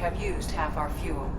have used half our fuel.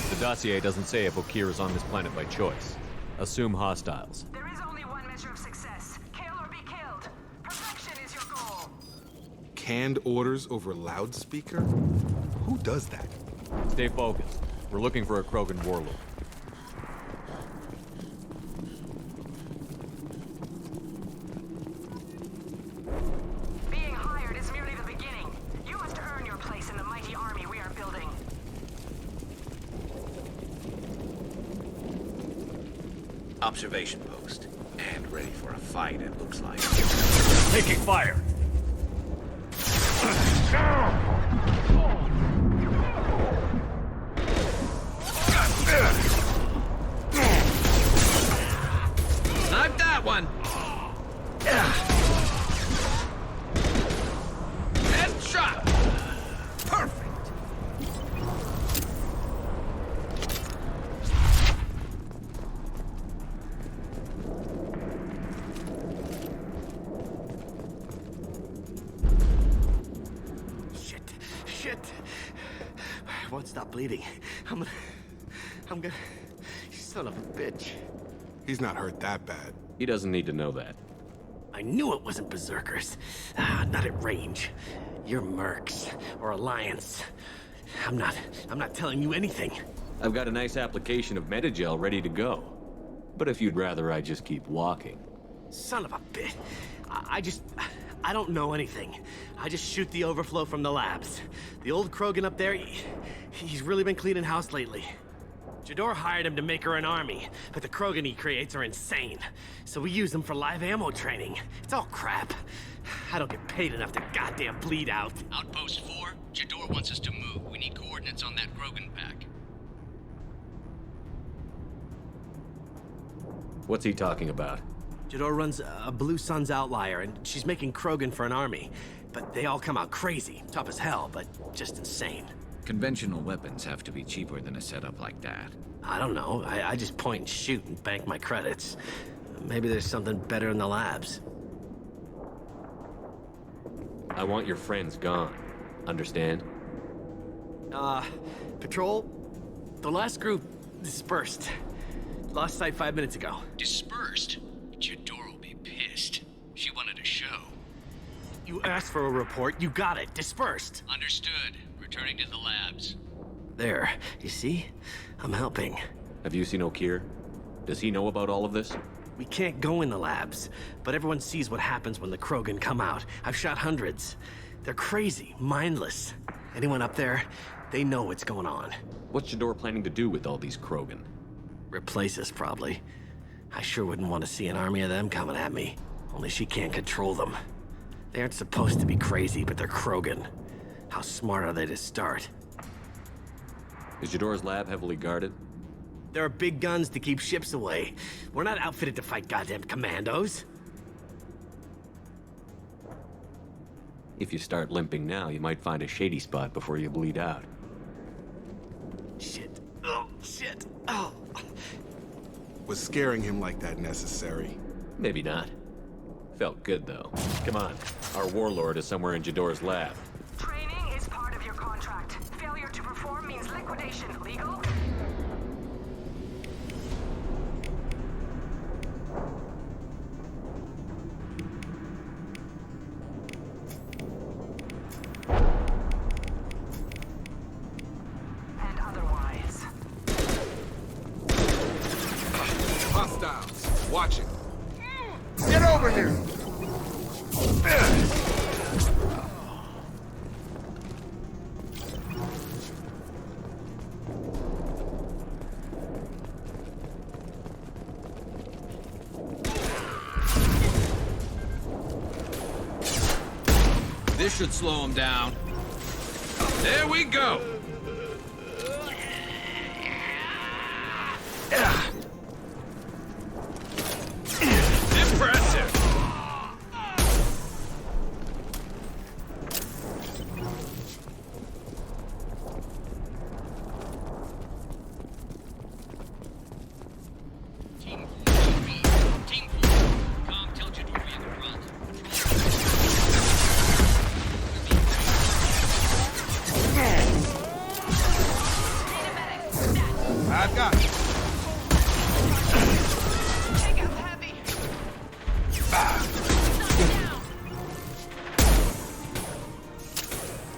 The dossier doesn't say if Okir is on this planet by choice. Assume hostiles. There is only one measure of success. Kill or be killed. Perfection is your goal. Canned orders over loudspeaker? Who does that? Stay focused. We're looking for a Krogan warlord. Being hired is merely the beginning. You must earn your place in the mighty army we are building. Observation post. And ready for a fight, it looks like. Taking fire! Snipe that one! Headshot! Perfect! Shit. Won't stop bleeding. I'm gonna... You son of a bitch. He's not hurt that bad. He doesn't need to know that. I knew it wasn't berserkers. Not at range. You're mercs or Alliance. I'm not telling you anything. I've got a nice application of Metagel ready to go. But if you'd rather I just keep walking. Son of a bitch. I don't know anything. I just shoot the overflow from the labs. The old Krogan up there, he's really been cleaning house lately. Jador hired him to make her an army, but the Krogan he creates are insane. So we use them for live ammo training. It's all crap. I don't get paid enough to goddamn bleed out. Outpost 4, Jador wants us to move. We need coordinates on that Krogan pack. What's he talking about? Jador runs a Blue Sun's outlier, and she's making Krogan for an army. But they all come out crazy. Tough as hell, but just insane. Conventional weapons have to be cheaper than a setup like that. I don't know. I just point and shoot and bank my credits. Maybe there's something better in the labs. I want your friends gone. Understand? Patrol? The last group dispersed. Lost sight 5 minutes ago. Dispersed? Jador will be pissed. She wanted a show. You asked for a report, you got it. Dispersed. Understood. Returning to the labs. There. You see? I'm helping. Have you seen Okir? Does he know about all of this? We can't go in the labs, but everyone sees what happens when the Krogan come out. I've shot hundreds. They're crazy, mindless. Anyone up there, they know what's going on. What's Jador planning to do with all these Krogan? Replace us, probably. I sure wouldn't want to see an army of them coming at me. Only she can't control them. They aren't supposed to be crazy, but they're Krogan. How smart are they to start? Is Jador's lab heavily guarded? There are big guns to keep ships away. We're not outfitted to fight goddamn commandos. If you start limping now, you might find a shady spot before you bleed out. Shit. Oh, shit. Oh. Was scaring him like that necessary? Maybe not. Felt good, though. Come on. Our warlord is somewhere in Jador's lab. Training is part of your contract. Failure to perform means liquidation. Legal? And otherwise. watching. Get over here! This should slow him down. There we go. Impressive. Team 4, Team 4. Com, tell Jador we have a problem. I've got it. Take out heavy.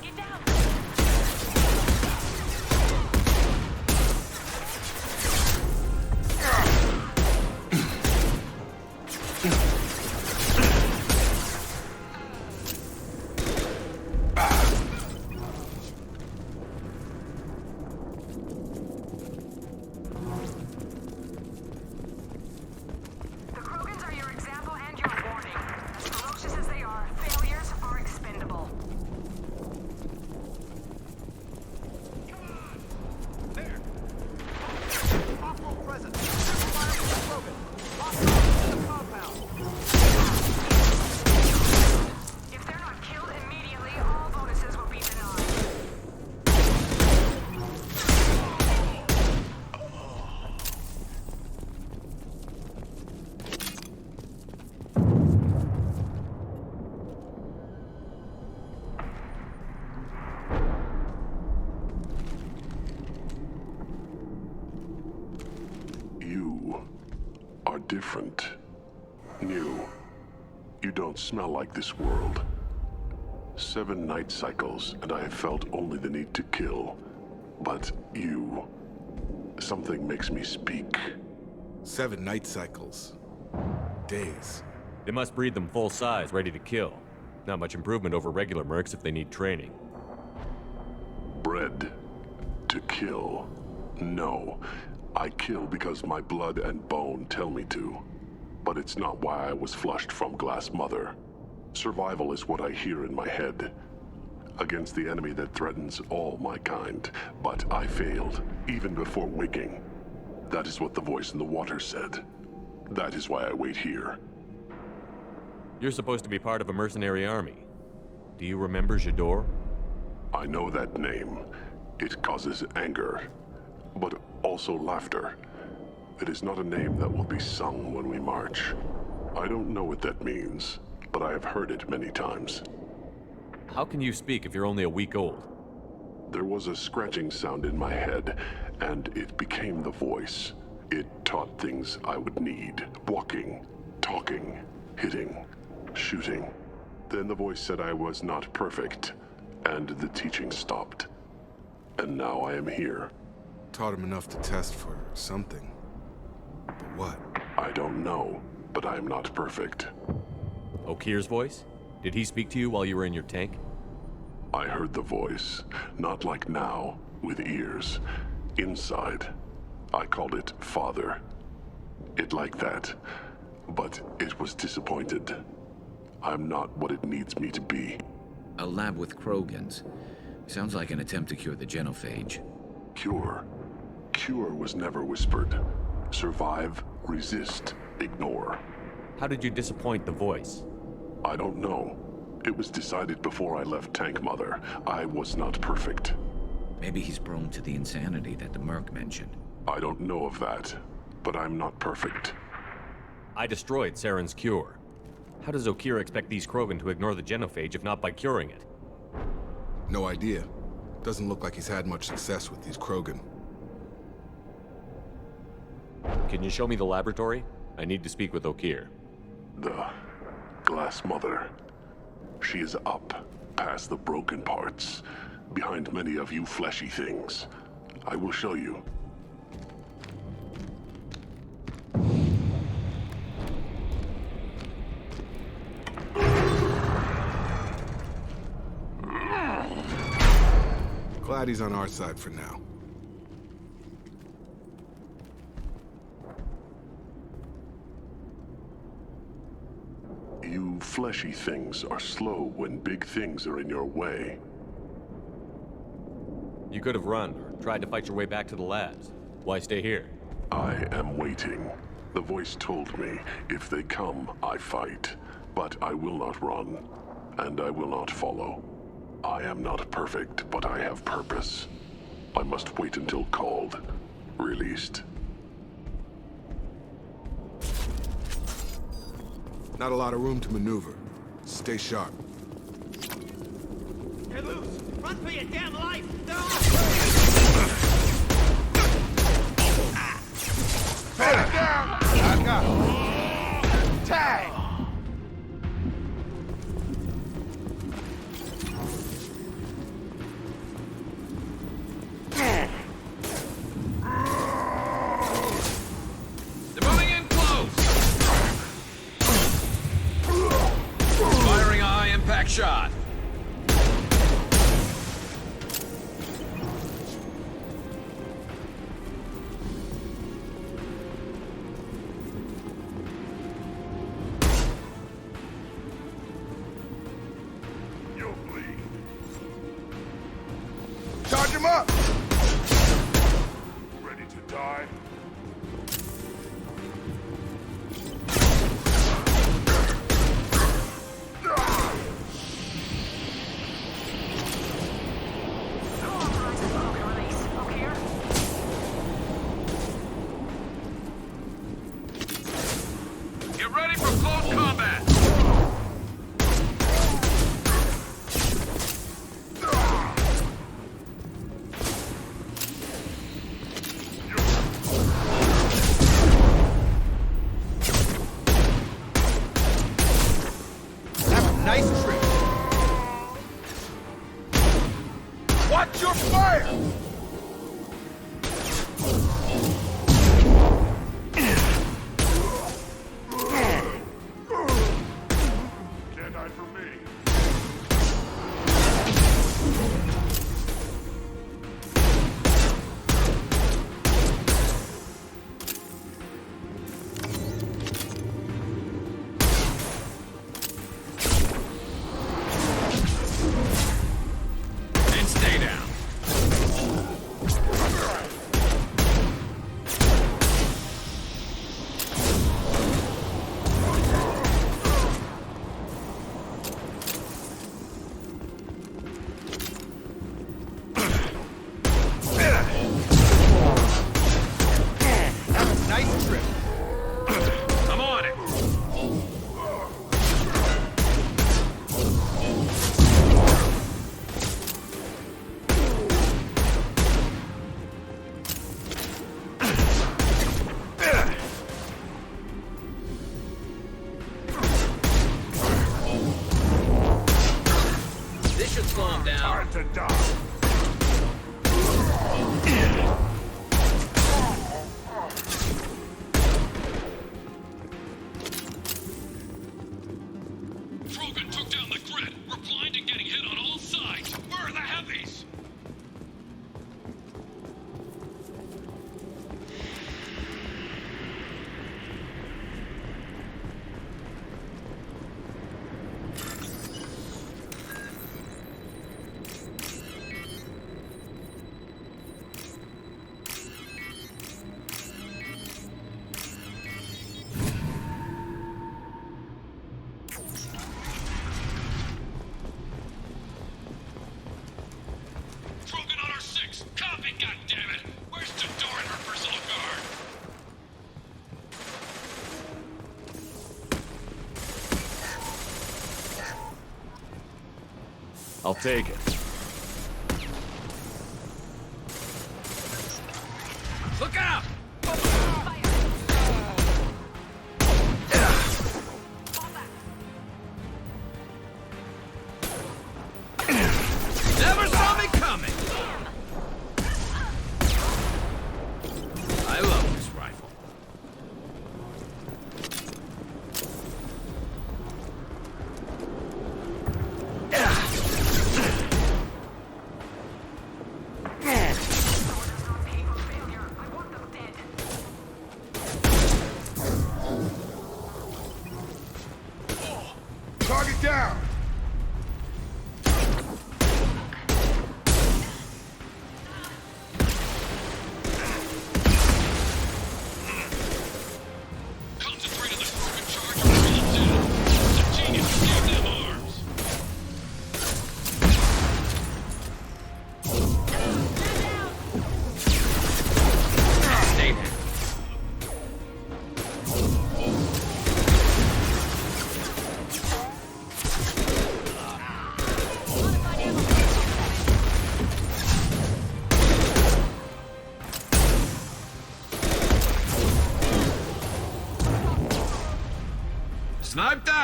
Get down. The Krogans are your example and your warning. Ferocious as they are, failures are expendable. If they're not killed immediately, all bonuses will be denied. You are different. New. You don't smell like this world. 7 night cycles, and I have felt only the need to kill. But you... something makes me speak. 7 night cycles. Days. They must breed them full size, ready to kill. Not much improvement over regular mercs if they need training. Bred to kill. No. I kill because my blood and bone tell me to. But it's not why I was flushed from Glass Mother. Survival is what I hear in my head. Against the enemy that threatens all my kind. But I failed, even before waking. That is what the voice in the water said. That is why I wait here. You're supposed to be part of a mercenary army. Do you remember Jador? I know that name. It causes anger, but also laughter. It is not a name that will be sung when we march. I don't know what that means, but I have heard it many times. How can you speak if you're only a week old? There was a scratching sound in my head, and it became the voice. It taught things I would need. Walking, talking, hitting, shooting. Then the voice said I was not perfect, and the teaching stopped. And now I am here. Taught him enough to test for something. But what? I don't know, but I am not perfect. Okir's voice? Did he speak to you while you were in your tank? I heard the voice, not like now, with ears. Inside. I called it Father. It like that. But it was disappointed. I'm not what it needs me to be. A lab with Krogans. Sounds like an attempt to cure the genophage. Cure. Cure was never whispered. Survive, resist, ignore. How did you disappoint the voice? I don't know. It was decided before I left Tank Mother. I was not perfect. Maybe he's prone to the insanity that the Merc mentioned. I don't know of that, but I'm not perfect. I destroyed Saren's cure. How does Okir expect these Krogan to ignore the genophage if not by curing it? No idea. Doesn't look like he's had much success with these Krogan. Can you show me the laboratory? I need to speak with Okir. The Glass Mother. She is up, past the broken parts, behind many of you fleshy things. I will show you. Glad he's on our side for now. You fleshy things are slow when big things are in your way. You could have run, or tried to fight your way back to the labs. Why stay here? I am waiting. The voice told me, if they come, I fight. But I will not run, and I will not follow. I am not perfect, but I have purpose. I must wait until called, released. Not a lot of room to maneuver. Stay sharp. Get loose! Run for your damn life! Head down! I got it. Tag! They're moving in close! Firing a high-impact shot. You'll bleed. Charge him up! Ready to die? No authorized Krogan release. O'Keer? Get ready for close combat! Have a nice trip. Watch your fire! Can't hide from me. And stay down. Have a nice trip. I'm on it. This should slow him down. Time to die. Krogan took down the grid. We're blind and getting hit on all sides. Where are the heavies? Krogan on our 6. Copy, goddammit! Where's Jador and her personal guard? I'll take it. Look out! Never saw me coming! I love this rifle.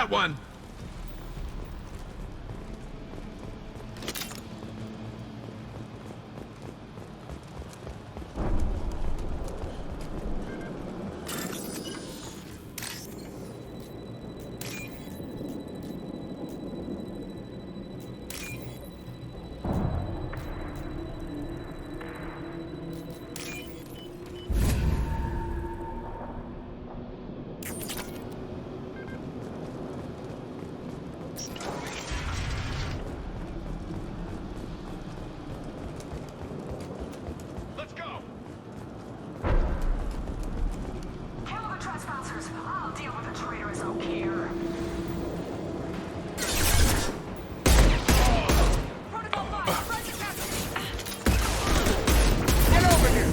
that one! Let's go! Kill the trespassers. I'll deal with the traitorous O'Keefe. Protocol 5, Roger, Captain. Get over here!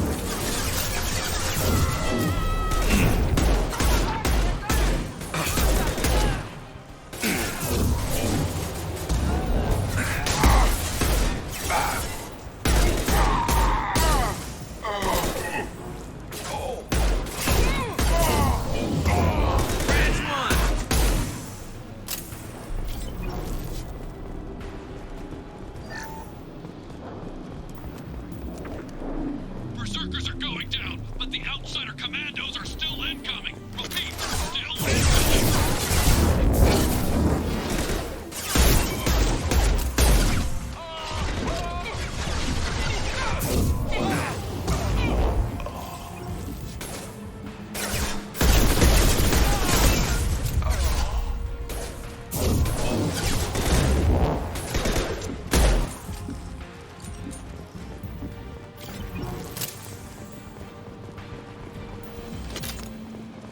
Berserkers are going down, but the outsider commandos are still incoming. Repeat, still incoming.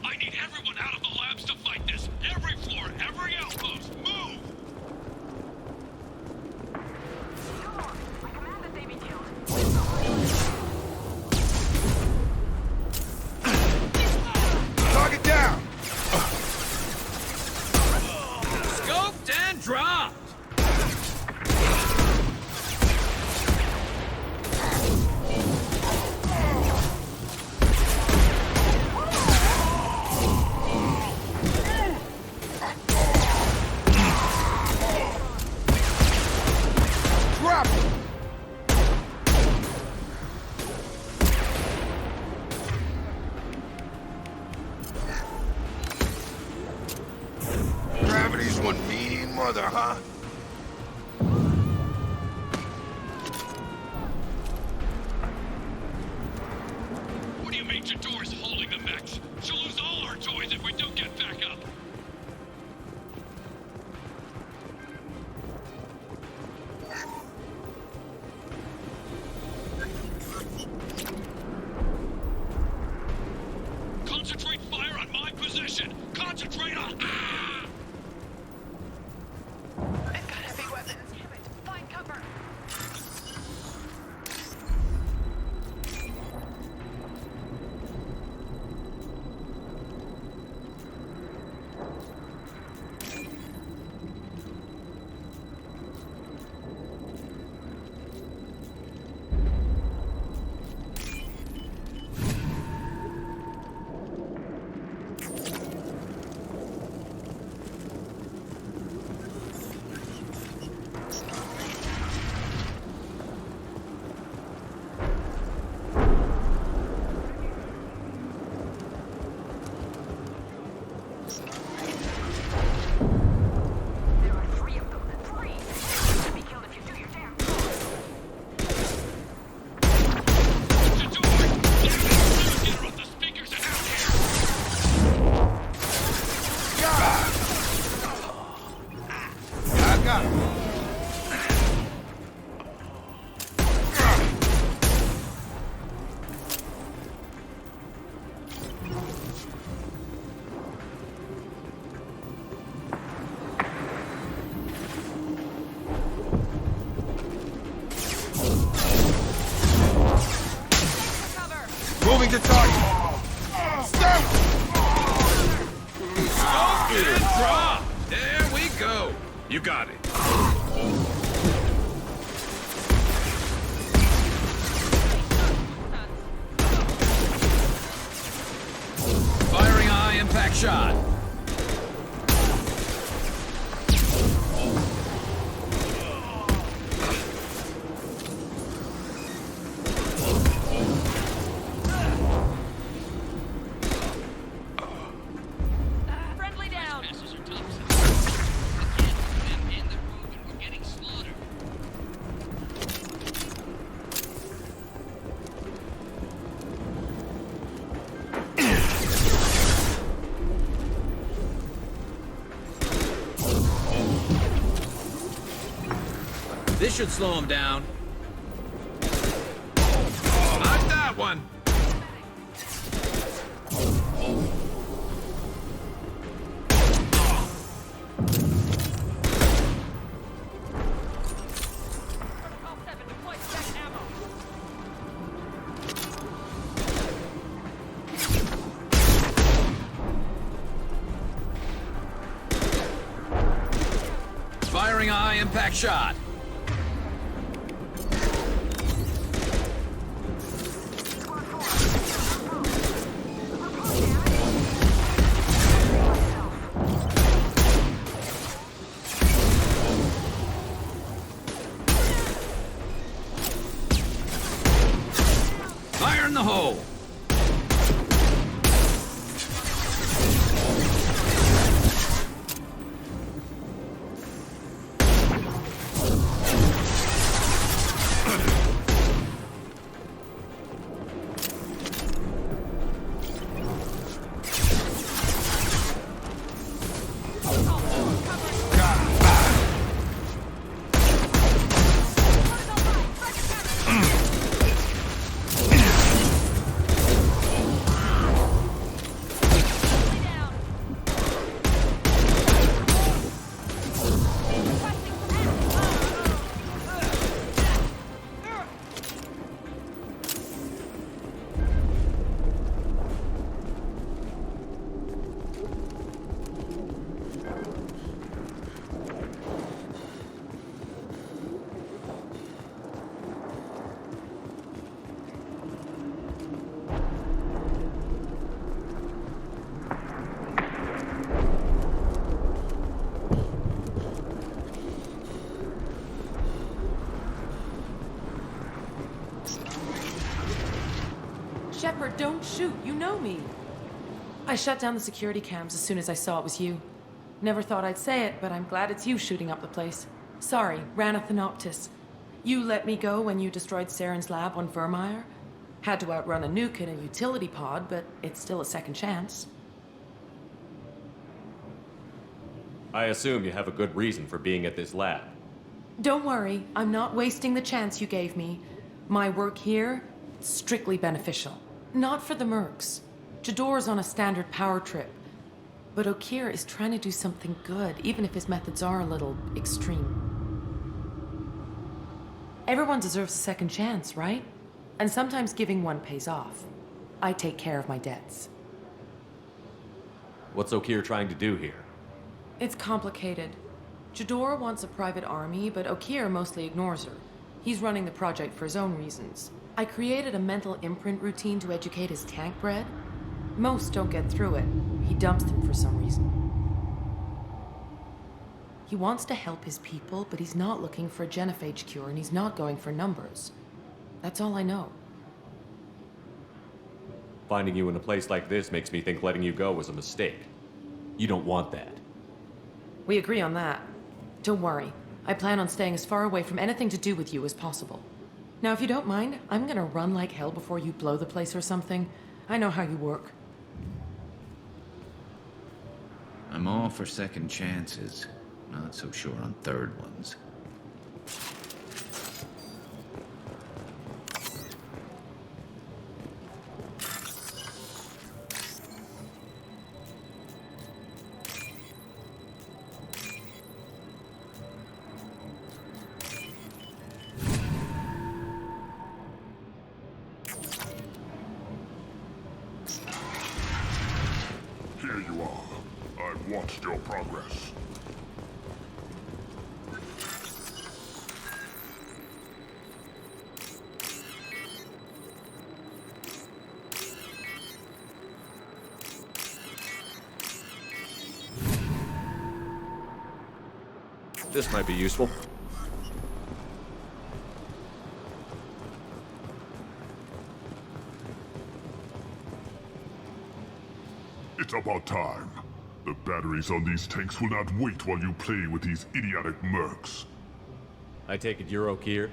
I need everyone out of the labs to fight this. Every floor, every outpost, move! I command that they be killed. Target down! Scoped and dropped! Drop it! Gravity's one mean mother, huh? What do you mean Jador's holding the mechs? She'll lose all our toys if we don't get back up. Concentrate fire on my position! Concentrate on... Ah! I've got heavy weapons. Damn it. Find cover. There are 3 of them. 3! You'll be killed if you do your damn Jador! Get her off the speakers and out here! I got it. Moving to target. Stop! Scoped and dropped! There we go! You got it. Firing a high-impact shot. should slow him down. Not that one! Protocol 7, deploy spec ammo. Firing a high-impact shot. Fire in the hole. Shepard, don't shoot. You know me. I shut down the security cams as soon as I saw it was you. Never thought I'd say it, but I'm glad it's you shooting up the place. Sorry, ran a Thanoptis. You let me go when you destroyed Saren's lab on Vermeer. Had to outrun a nuke in a utility pod, but it's still a second chance. I assume you have a good reason for being at this lab. Don't worry, I'm not wasting the chance you gave me. My work here, strictly beneficial. Not for the mercs. Jador's on a standard power trip. But Okeer is trying to do something good, even if his methods are a little extreme. Everyone deserves a second chance, right? And sometimes giving one pays off. I take care of my debts. What's Okeer trying to do here? It's complicated. Jador wants a private army, but Okeer mostly ignores her. He's running the project for his own reasons. I created a mental imprint routine to educate his tank bred. Most don't get through it. He dumps them for some reason. He wants to help his people, but he's not looking for a genophage cure, and he's not going for numbers. That's all I know. Finding you in a place like this makes me think letting you go was a mistake. You don't want that. We agree on that. Don't worry. I plan on staying as far away from anything to do with you as possible. Now, if you don't mind, I'm gonna run like hell before you blow the place or something. I know how you work. I'm all for second chances. Not so sure on third ones. Here you are. I've watched your progress. This might be useful. It's about time. The batteries on these tanks will not wait while you play with these idiotic mercs. I take it you're Okeer?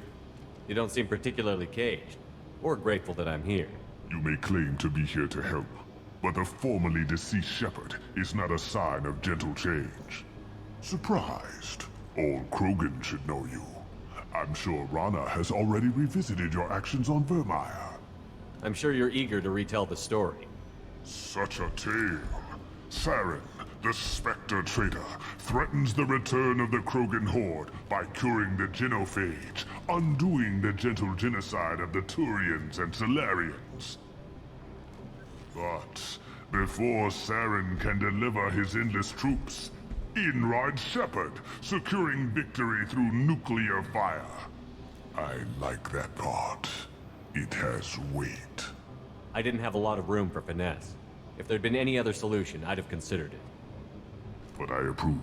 You don't seem particularly caged, or grateful that I'm here. You may claim to be here to help, but the formerly deceased Shepard is not a sign of gentle change. Surprised? All Krogan should know you. I'm sure Rana has already revisited your actions on Vermeer. I'm sure you're eager to retell the story. Such a tale. Saren, the Spectre traitor, threatens the return of the Krogan horde by curing the genophage, undoing the gentle genocide of the Turians and Solarians. But before Saren can deliver his endless troops, in rides Shepard, securing victory through nuclear fire. I like that part. It has weight. I didn't have a lot of room for finesse. If there'd been any other solution, I'd have considered it. But I approve.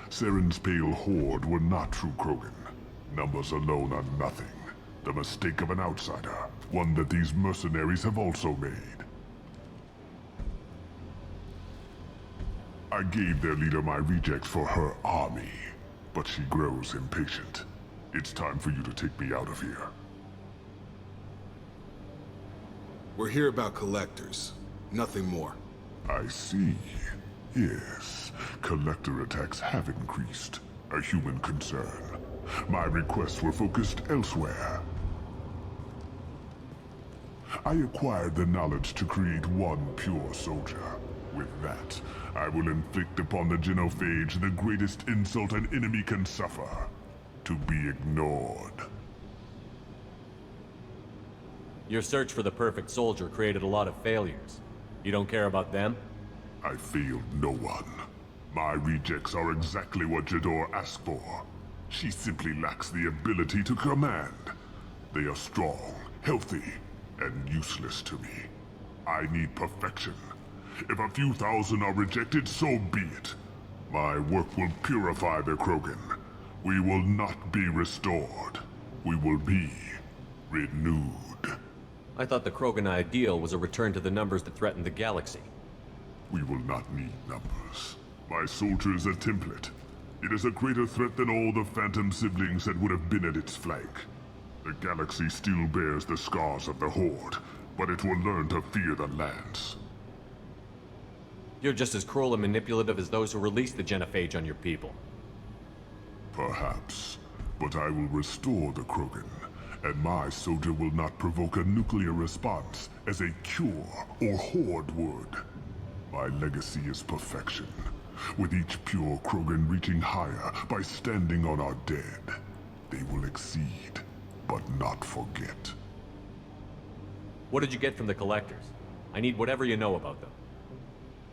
Saren's pale horde were not true Krogan. Numbers alone are nothing. The mistake of an outsider, one that these mercenaries have also made. I gave their leader my rejects for her army, but she grows impatient. It's time for you to take me out of here. We're here about collectors, nothing more. I see. Yes, collector attacks have increased. A human concern. My requests were focused elsewhere. I acquired the knowledge to create one pure soldier. With that, I will inflict upon the genophage the greatest insult an enemy can suffer. To be ignored. Your search for the perfect soldier created a lot of failures. You don't care about them? I failed no one. My rejects are exactly what Jador asked for. She simply lacks the ability to command. They are strong, healthy, and useless to me. I need perfection. If a few thousand are rejected, so be it. My work will purify the Krogan. We will not be restored. We will be renewed. I thought the Krogan ideal was a return to the numbers that threatened the galaxy. We will not need numbers. My soldier is a template. It is a greater threat than all the Phantom siblings that would have been at its flank. The galaxy still bears the scars of the Horde, but it will learn to fear the Lance. You're just as cruel and manipulative as those who released the genophage on your people. Perhaps, but I will restore the Krogan, and my soldier will not provoke a nuclear response as a cure or Horde would. My legacy is perfection, with each pure Krogan reaching higher by standing on our dead. They will exceed, but not forget. What did you get from the collectors? I need whatever you know about them.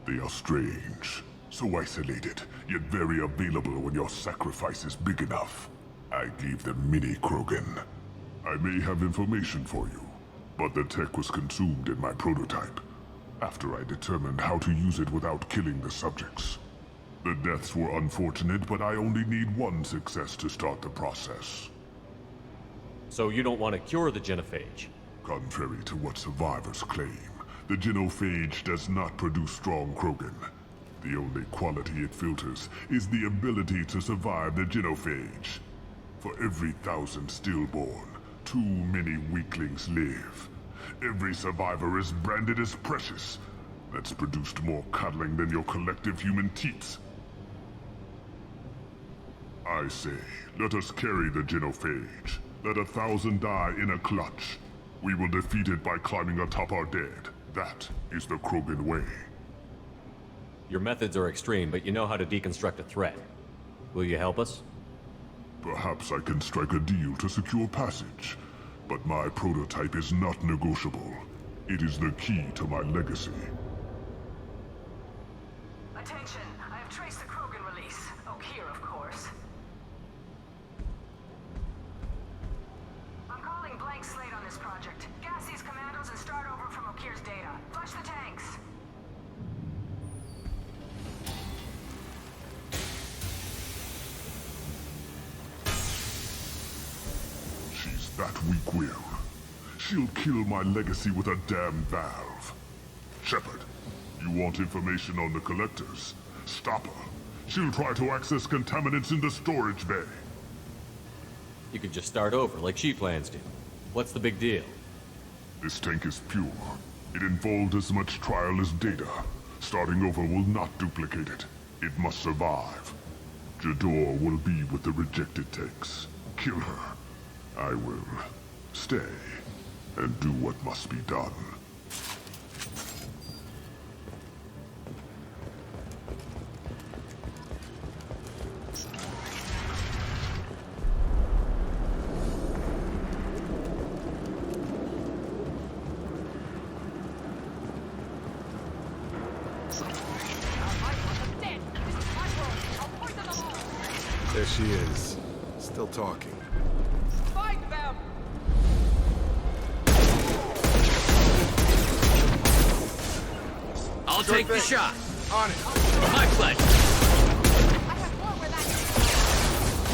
They are strange, so isolated, yet very available when your sacrifice is big enough. I gave them mini Krogan. I may have information for you, but the tech was consumed in my prototype, after I determined how to use it without killing the subjects. The deaths were unfortunate, but I only need one success to start the process. So you don't want to cure the genophage? Contrary to what survivors claim, the genophage does not produce strong Krogan. The only quality it filters is the ability to survive the genophage. For every 1,000 stillborn, too many weaklings live. Every survivor is branded as precious. That's produced more cuddling than your collective human teats. I say, let us carry the genophage. Let 1,000 die in a clutch. We will defeat it by climbing atop our dead. That is the Krogan way. Your methods are extreme, but you know how to deconstruct a threat. Will you help us? Perhaps I can strike a deal to secure passage. But my prototype is not negotiable. It is the key to my legacy. Attention, I have traced the Krogan release. Okeer, of course. I'm calling blank slate on this project. Gas these commandos and start over from Okeer's data. Flush the tanks. She's that weak-willed. She'll kill my legacy with a damn valve. Shepard, you want information on the collectors? Stop her. She'll try to access contaminants in the storage bay. You could just start over, like she plans to. What's the big deal? This tank is pure. It involved as much trial as data. Starting over will not duplicate it. It must survive. Jador will be with the rejected tanks. Kill her, I will stay and do what must be done. There she is. Still talking. Find them! I'll take the shot. On it. My pleasure.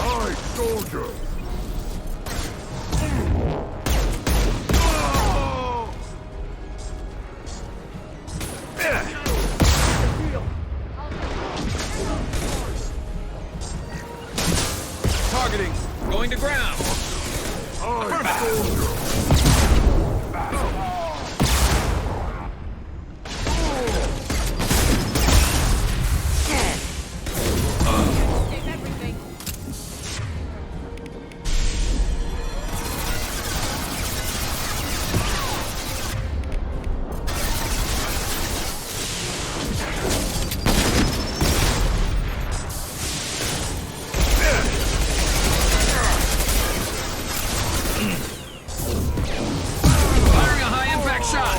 Aye, soldier! Targeting. Going to ground. Aye, soldier! Firing a high impact shot.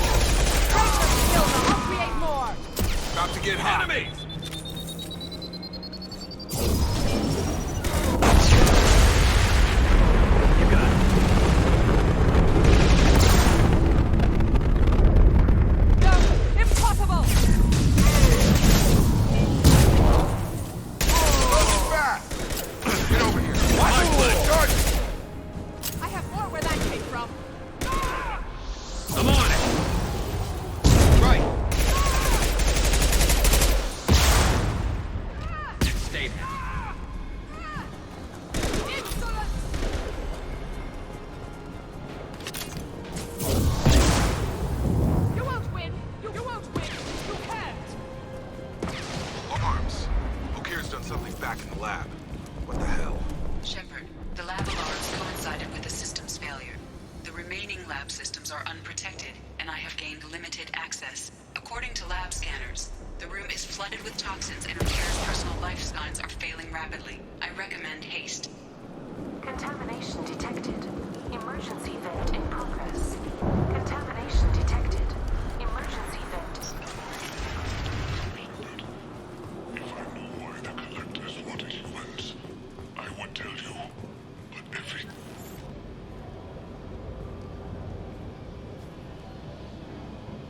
About to get hot. Enemy. You got it. No! Impossible! Fast! Get over here. My pleasure. Charge! I have more where that came from. I'm on it. Right. Stay there. Insolence! You won't win! You won't win! You can't! Arms. Okir's done something back in the lab. What the hell? Shepard, the lab alarms coincided with the system's failure. The remaining lab systems are unprotected, and I have gained limited access. According to lab scanners, the room is flooded with toxins and Okir's personal life signs are failing rapidly. I recommend haste. Contamination detected. Emergency vent in progress. Contamination detected. Emergency vent. If I knew why the collectors wanted humans, I would tell you. But every...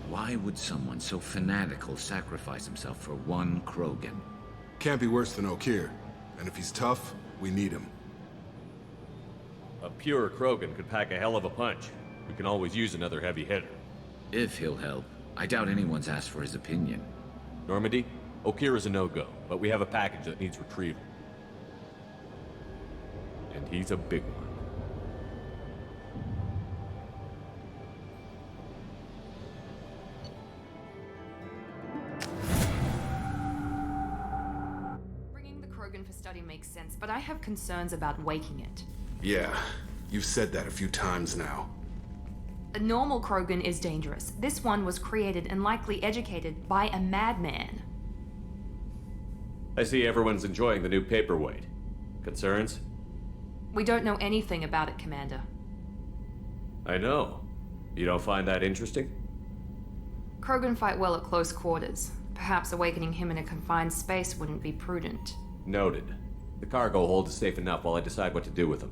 Why would someone so fanatical sacrifice himself for one Krogan? Can't be worse than Okir. And if he's tough, we need him. A pure Krogan could pack a hell of a punch. We can always use another heavy hitter. If he'll help. I doubt anyone's asked for his opinion. Normandy, Okir is a no-go, but we have a package that needs retrieval. And he's a big one. Bringing the Krogan for study makes sense, but I have concerns about waking it. Yeah, you've said that a few times now. A normal Krogan is dangerous. This one was created and likely educated by a madman. I see everyone's enjoying the new paperweight. Concerns? We don't know anything about it, Commander. I know. You don't find that interesting? Krogan fight well at close quarters. Perhaps awakening him in a confined space wouldn't be prudent. Noted. The cargo hold is safe enough while I decide what to do with him.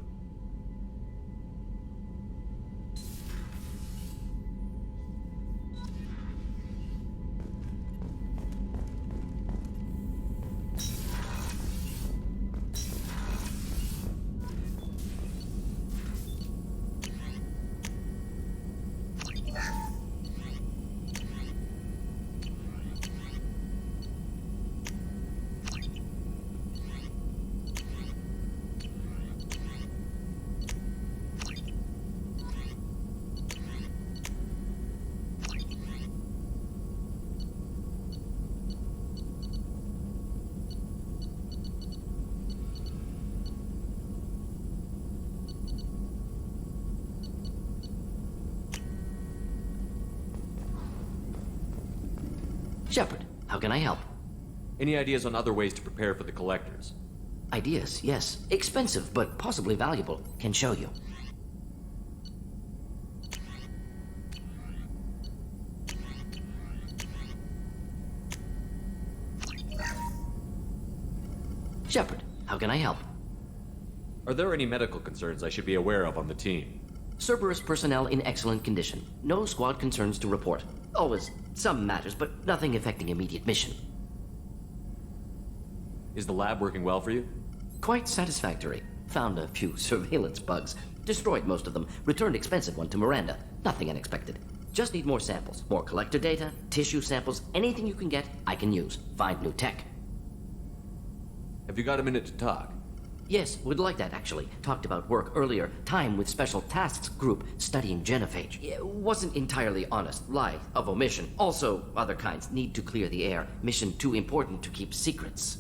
Shepard, how can I help? Any ideas on other ways to prepare for the collectors? Ideas, yes. Expensive, but possibly valuable. Can show you. Shepard, how can I help? Are there any medical concerns I should be aware of on the team? Cerberus personnel in excellent condition. No squad concerns to report. Always some matters, but nothing affecting immediate mission. Is the lab working well for you? Quite satisfactory. Found a few surveillance bugs. Destroyed most of them. Returned expensive one to Miranda. Nothing unexpected. Just need more samples. More collector data, tissue samples, anything you can get, I can use. Find new tech. Have you got a minute to talk? Yes, would like that actually. Talked about work earlier. Time with Special Tasks Group studying genophage. Wasn't entirely honest. Lie of omission. Also, other kinds. Need to clear the air. Mission too important to keep secrets.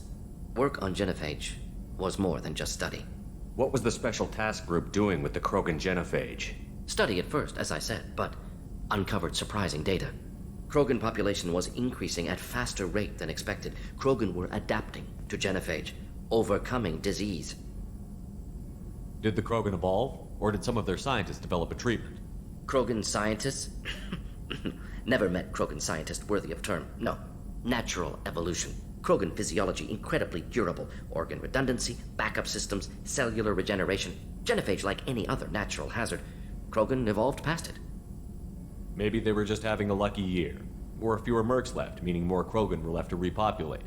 Work on genophage was more than just study. What was the Special Task Group doing with the Krogan genophage? Study at first, as I said, but uncovered surprising data. Krogan population was increasing at faster rate than expected. Krogan were adapting to genophage, overcoming disease. Did the Krogan evolve, or did some of their scientists develop a treatment? Krogan scientists? Never met Krogan scientist worthy of term. No. Natural evolution. Krogan physiology incredibly durable. Organ redundancy, backup systems, cellular regeneration. Genophage like any other natural hazard. Krogan evolved past it. Maybe they were just having a lucky year. Or fewer mercs left, meaning more Krogan were left to repopulate.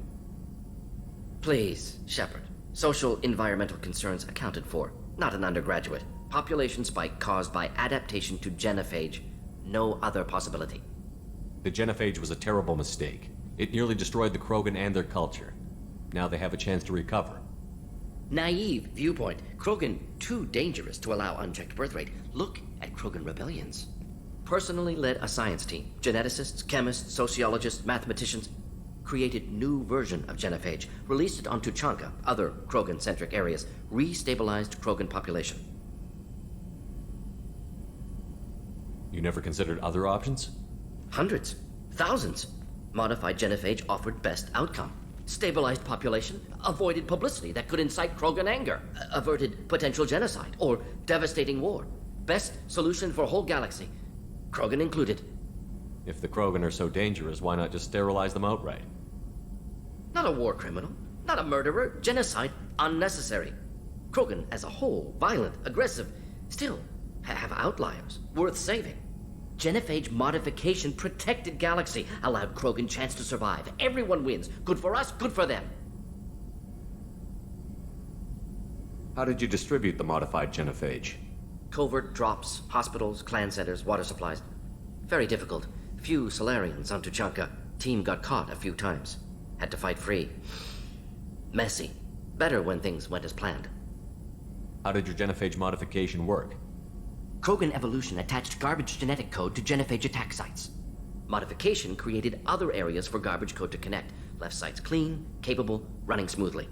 Please, Shepard. Social environmental concerns accounted for. Not an undergraduate. Population spike caused by adaptation to genophage. No other possibility. The genophage was a terrible mistake. It nearly destroyed the Krogan and their culture. Now they have a chance to recover. Naive viewpoint. Krogan too dangerous to allow unchecked birth rate. Look at Krogan rebellions. Personally led a science team. Geneticists, chemists, sociologists, mathematicians. Created new version of genophage. Released it on Tuchanka, other Krogan-centric areas. Restabilized Krogan population. You never considered other options? Hundreds. Thousands. Modified genophage offered best outcome. Stabilized population, avoided publicity that could incite Krogan anger, averted potential genocide or devastating war. Best solution for whole galaxy, Krogan included. If the Krogan are so dangerous, why not just sterilize them outright? Not a war criminal, not a murderer, genocide unnecessary. Krogan as a whole, violent, aggressive, still have outliers worth saving. Genophage modification protected galaxy, allowed Krogan chance to survive. Everyone wins. Good for us, good for them. How did you distribute the modified genophage? Covert drops, hospitals, clan centers, water supplies. Very difficult. Few Solarians on Tuchanka. Team got caught a few times. Had to fight free. Messy. Better when things went as planned. How did your genophage modification work? Krogan evolution attached garbage genetic code to genophage attack sites. Modification created other areas for garbage code to connect. Left sites clean, capable, running smoothly.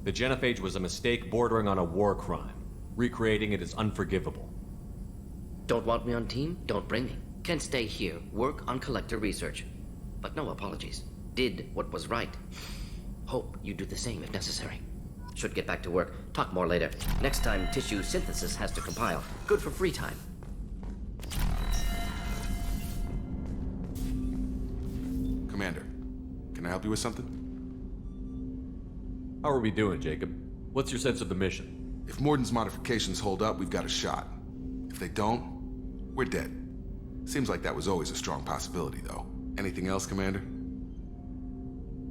The genophage was a mistake bordering on a war crime. Recreating it is unforgivable. Don't want me on team? Don't bring me. Can stay here, work on collector research. But no apologies. Did what was right. Hope you do the same if necessary. Should get back to work. Talk more later. Next time, tissue synthesis has to compile. Good for free time. Commander, can I help you with something? How are we doing, Jacob? What's your sense of the mission? If Morden's modifications hold up, we've got a shot. If they don't, we're dead. Seems like that was always a strong possibility, though. Anything else, Commander?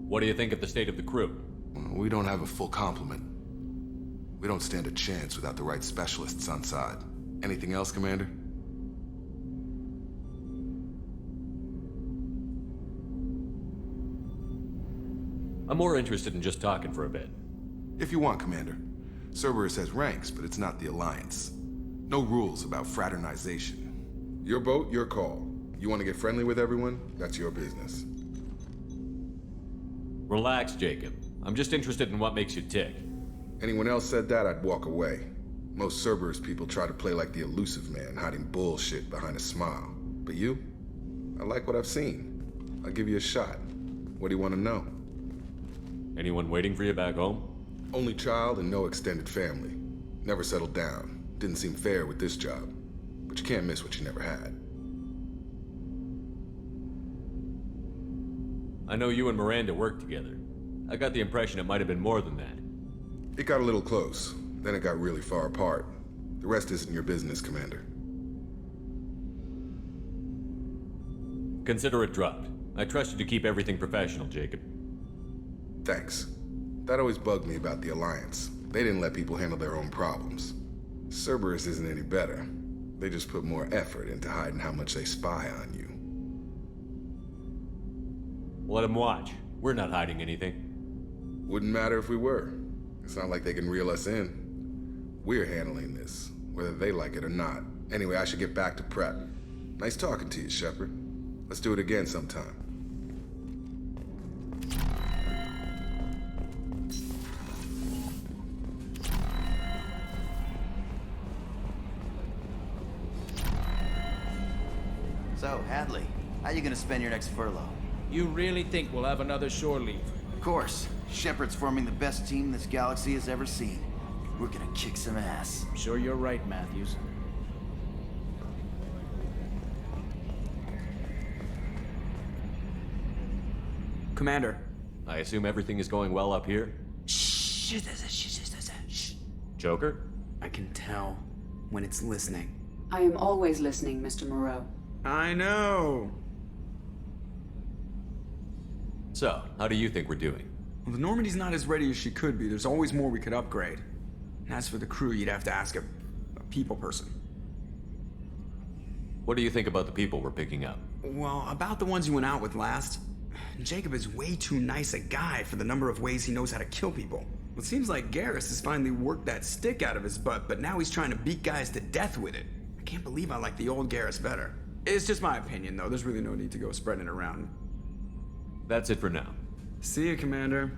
What do you think of the state of the crew? We don't have a full complement. We don't stand a chance without the right specialists on side. Anything else, Commander? I'm more interested in just talking for a bit. If you want, Commander. Cerberus has ranks, but it's not the Alliance. No rules about fraternization. Your boat, your call. You want to get friendly with everyone? That's your business. Relax, Jacob. I'm just interested in what makes you tick. Anyone else said that, I'd walk away. Most Cerberus people try to play like the elusive man, hiding bullshit behind a smile. But you? I like what I've seen. I'll give you a shot. What do you want to know? Anyone waiting for you back home? Only child and no extended family. Never settled down. Didn't seem fair with this job. But you can't miss what you never had. I know you and Miranda worked together. I got the impression it might have been more than that. It got a little close. Then it got really far apart. The rest isn't your business, Commander. Consider it dropped. I trust you to keep everything professional, Jacob. Thanks. That always bugged me about the Alliance. They didn't let people handle their own problems. Cerberus isn't any better. They just put more effort into hiding how much they spy on you. Let them watch. We're not hiding anything. Wouldn't matter if we were. It's not like they can reel us in. We're handling this, whether they like it or not. Anyway, I should get back to prep. Nice talking to you, Shepard. Let's do it again sometime. So, Hadley, how you gonna spend your next furlough? You really think we'll have another shore leave? Of course. Shepard's forming the best team this galaxy has ever seen. We're gonna kick some ass. I'm sure you're right, Matthews. Commander. I assume everything is going well up here? Shh. Joker? I can tell when it's listening. I am always listening, Mr. Moreau. I know. So, how do you think we're doing? Well, the Normandy's not as ready as she could be. There's always more we could upgrade. And as for the crew, you'd have to ask a people person. What do you think about the people we're picking up? Well, about the ones you went out with last. Jacob is way too nice a guy for the number of ways he knows how to kill people. It seems like Garrus has finally worked that stick out of his butt, but now he's trying to beat guys to death with it. I can't believe I like the old Garrus better. It's just my opinion, though. There's really no need to go spreading it around. That's it for now. See you, Commander.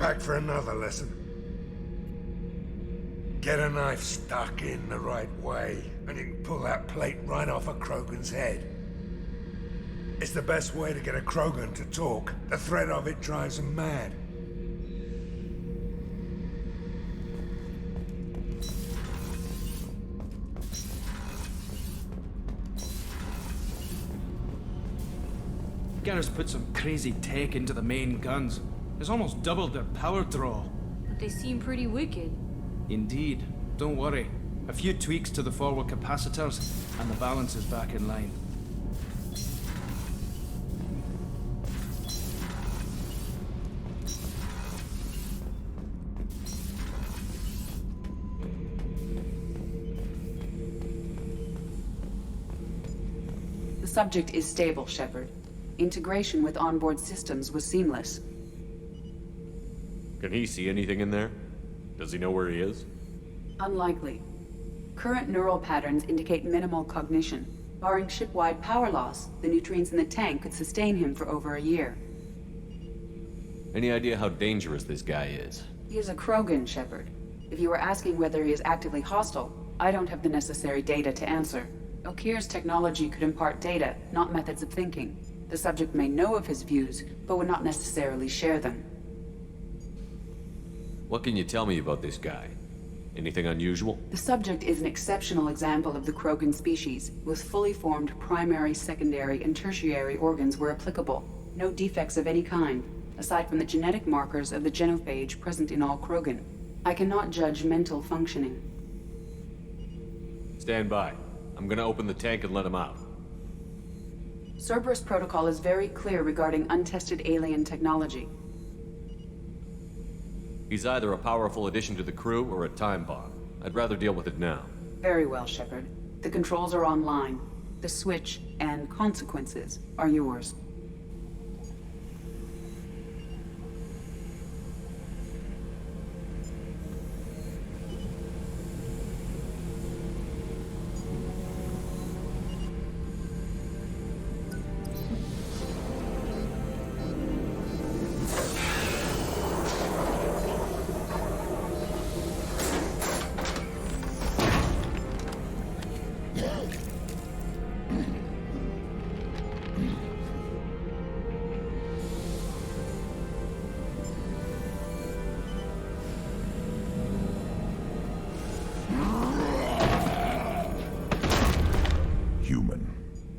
Back for another lesson. Get a knife stuck in the right way, and you can pull that plate right off a Krogan's head. It's the best way to get a Krogan to talk. The threat of it drives them mad. Garrus put some crazy tech into the main guns. It's almost doubled their power draw. They seem pretty wicked. Indeed. Don't worry. A few tweaks to the forward capacitors, and the balance is back in line. The subject is stable, Shepard. Integration with onboard systems was seamless. Can he see anything in there? Does he know where he is? Unlikely. Current neural patterns indicate minimal cognition. Barring ship-wide power loss, the nutrients in the tank could sustain him for over a year. Any idea how dangerous this guy is? He is a Krogan, Shepard. If you were asking whether he is actively hostile, I don't have the necessary data to answer. Okir's technology could impart data, not methods of thinking. The subject may know of his views, but would not necessarily share them. What can you tell me about this guy? Anything unusual? The subject is an exceptional example of the Krogan species, with fully formed primary, secondary, and tertiary organs where applicable. No defects of any kind, aside from the genetic markers of the genophage present in all Krogan. I cannot judge mental functioning. Stand by. I'm gonna open the tank and let him out. Cerberus protocol is very clear regarding untested alien technology. He's either a powerful addition to the crew or a time bomb. I'd rather deal with it now. Very well, Shepard. The controls are online. The switch and consequences are yours.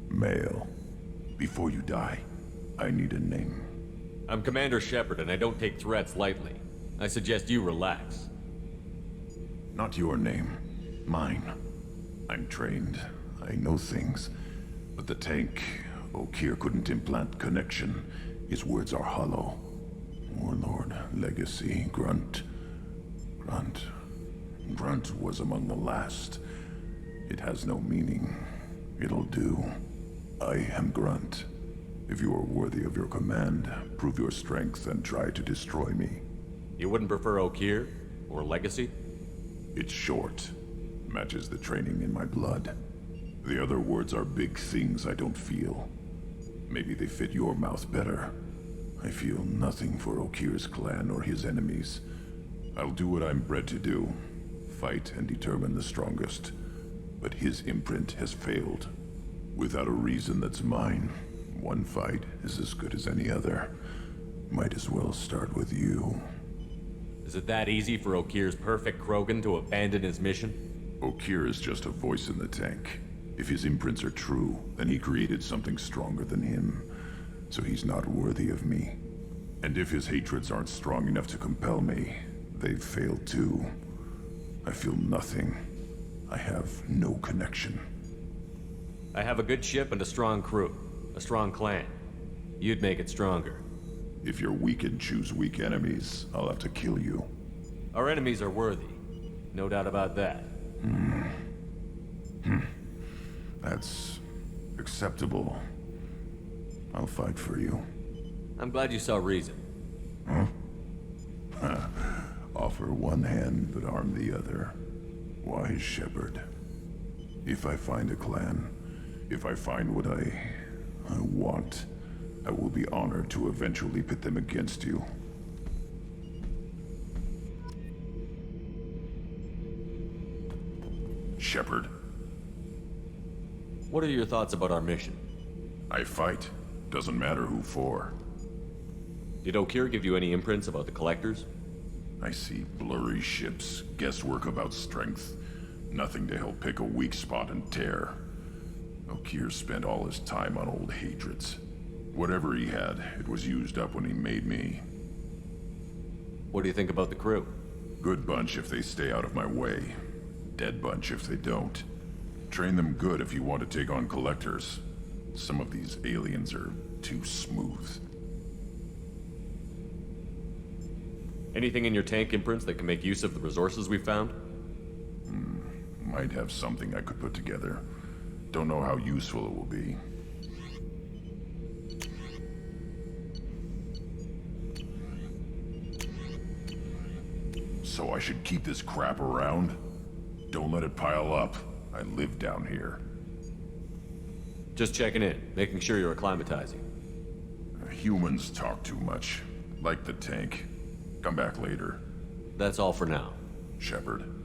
Male. Before you die, I need a name. I'm Commander Shepard, and I don't take threats lightly. I suggest you relax. Not your name. Mine. I'm trained. I know things. But the tank, Okeer couldn't implant connection. His words are hollow. Warlord, Legacy, Grunt. Grunt was among the last. It has no meaning. It'll do. I am Grunt. If you are worthy of your command, prove your strength and try to destroy me. You wouldn't prefer Okeer? Or Legacy? It's short. Matches the training in my blood. The other words are big things I don't feel. Maybe they fit your mouth better. I feel nothing for Okeer's clan or his enemies. I'll do what I'm bred to do. Fight and determine the strongest. But his imprint has failed. Without a reason that's mine, one fight is as good as any other. Might as well start with you. Is it that easy for Okeer's perfect Krogan to abandon his mission? Okeer is just a voice in the tank. If his imprints are true, then he created something stronger than him. So he's not worthy of me. And if his hatreds aren't strong enough to compel me, they've failed too. I feel nothing. I have no connection. I have a good ship and a strong crew. A strong clan. You'd make it stronger. If you're weak and choose weak enemies, I'll have to kill you. Our enemies are worthy. No doubt about that. That's acceptable. I'll fight for you. I'm glad you saw reason. Huh? Offer one hand, but arm the other. Wise Shepard. If I find a clan, if I find what I want, I will be honored to eventually pit them against you. Shepard. What are your thoughts about our mission? I fight. Doesn't matter who for. Did Okeer give you any imprints about the Collectors? I see blurry ships, guesswork about strength. Nothing to help pick a weak spot and tear. Okeer spent all his time on old hatreds. Whatever he had, it was used up when he made me. What do you think about the crew? Good bunch if they stay out of my way. Dead bunch if they don't. Train them good if you want to take on Collectors. Some of these aliens are too smooth. Anything in your tank imprints that can make use of the resources we found? Might have something I could put together. Don't know how useful it will be. So I should keep this crap around? Don't let it pile up. I live down here. Just checking in, making sure you're acclimatizing. Humans talk too much. Like the tank. Come back later. That's all for now. Shepard.